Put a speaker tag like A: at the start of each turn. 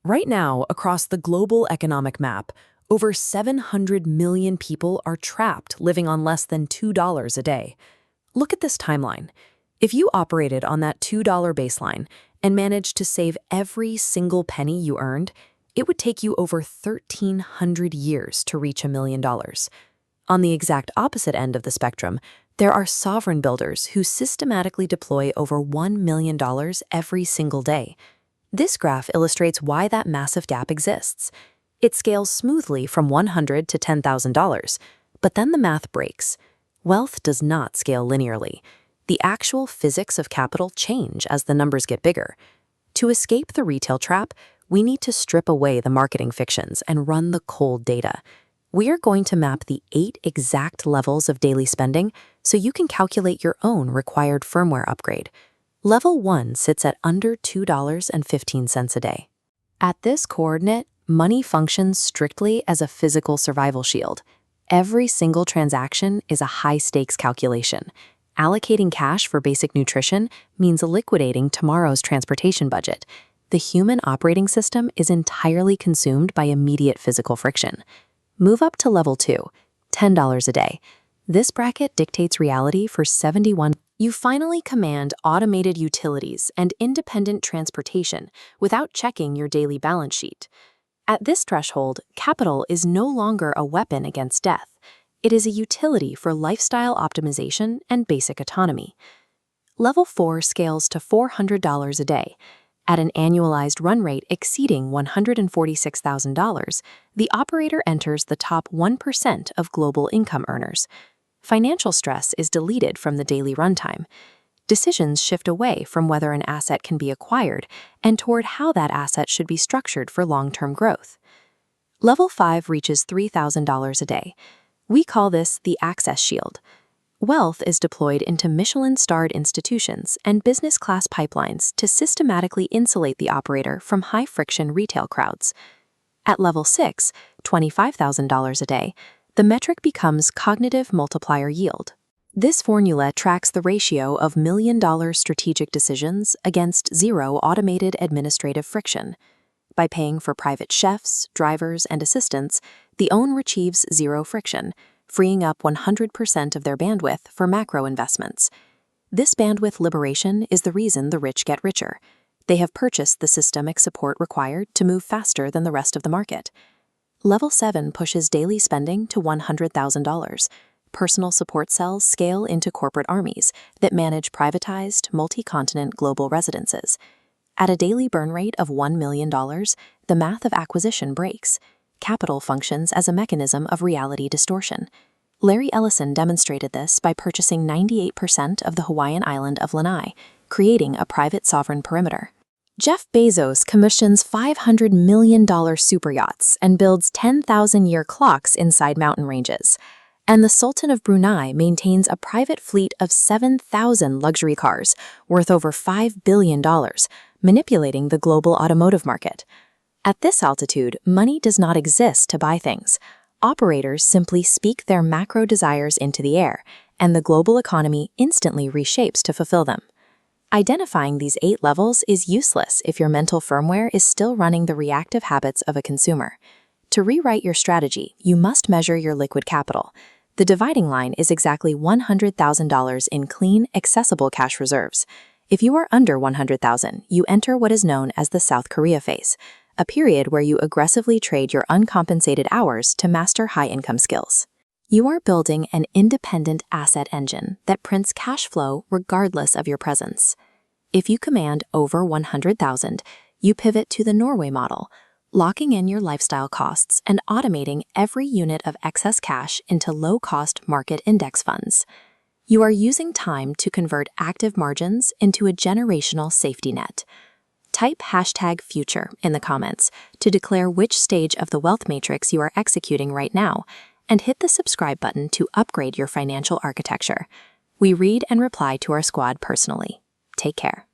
A: Right now, across the global economic map, over 700 million people are trapped living on less than $2 a day. Look at this timeline. If you operated on that $2 baseline and managed to save every single penny you earned, it would take you over 1,300 years to reach $1 million. On the exact opposite end of the spectrum, there are sovereign builders who systematically deploy over $1 million every single day. This graph illustrates why that massive gap exists. It scales smoothly from $100 to $10,000, but then the math breaks. Wealth does not scale linearly. The actual physics of capital change as the numbers get bigger. To escape the retail trap, we need to strip away the marketing fictions and run the cold data. We are going to map the 8 exact levels of daily spending so you can calculate your own required firmware upgrade. Level 1 sits at under $2.15 a day. At this coordinate, money functions strictly as a physical survival shield. Every single transaction is a high-stakes calculation. Allocating cash for basic nutrition means liquidating tomorrow's transportation budget. The human operating system is entirely consumed by immediate physical friction. Move up to level 2, $10 a day. This bracket dictates reality for 71. You finally command automated utilities and independent transportation without checking your daily balance sheet. At this threshold, capital is no longer a weapon against death. It is a utility for lifestyle optimization and basic autonomy. Level 4 scales to $400 a day. At an annualized run rate exceeding $146,000, the operator enters the top 1% of global income earners. Financial stress is deleted from the daily runtime. Decisions shift away from whether an asset can be acquired and toward how that asset should be structured for long-term growth. Level 5 reaches $3,000 a day. We call this the access shield. Wealth is deployed into Michelin-Starred institutions and business-class pipelines to systematically insulate the operator from high-friction retail crowds. At level 6, $25,000 a day, the metric becomes cognitive multiplier yield. This formula tracks the ratio of million-dollar strategic decisions against zero automated administrative friction. By paying for private chefs, drivers, and assistants, the owner achieves zero friction, freeing up 100% of their bandwidth for macro investments. This bandwidth liberation is the reason the rich get richer. They have purchased the systemic support required to move faster than the rest of the market. Level 7 pushes daily spending to $100,000. Personal support cells scale into corporate armies that manage privatized, multi-continent global residences. At a daily burn rate of $1 million, the math of acquisition breaks. Capital functions as a mechanism of reality distortion. Larry Ellison demonstrated this by purchasing 98% of the Hawaiian island of Lanai, creating a private sovereign perimeter. Jeff Bezos commissions $500 million super yachts and builds 10,000-year clocks inside mountain ranges. And the Sultan of Brunei maintains a private fleet of 7,000 luxury cars worth over $5 billion, manipulating the global automotive market. At this altitude, money does not exist to buy things. Operators simply speak their macro desires into the air, and the global economy instantly reshapes to fulfill them. Identifying these 8 levels is useless if your mental firmware is still running the reactive habits of a consumer. To rewrite your strategy, you must measure your liquid capital. The dividing line is exactly $100,000 in clean, accessible cash reserves. If you are under $100,000, you enter what is known as the South Korea phase, a period where you aggressively trade your uncompensated hours to master high-income skills. You are building an independent asset engine that prints cash flow regardless of your presence. If you command over $100,000, you pivot to the Norway model, locking in your lifestyle costs and automating every unit of excess cash into low-cost market index funds. You are using time to convert active margins into a generational safety net. Type #future in the comments to declare which stage of the wealth matrix you are executing right now, and hit the subscribe button to upgrade your financial architecture. We read and reply to our squad personally. Take care.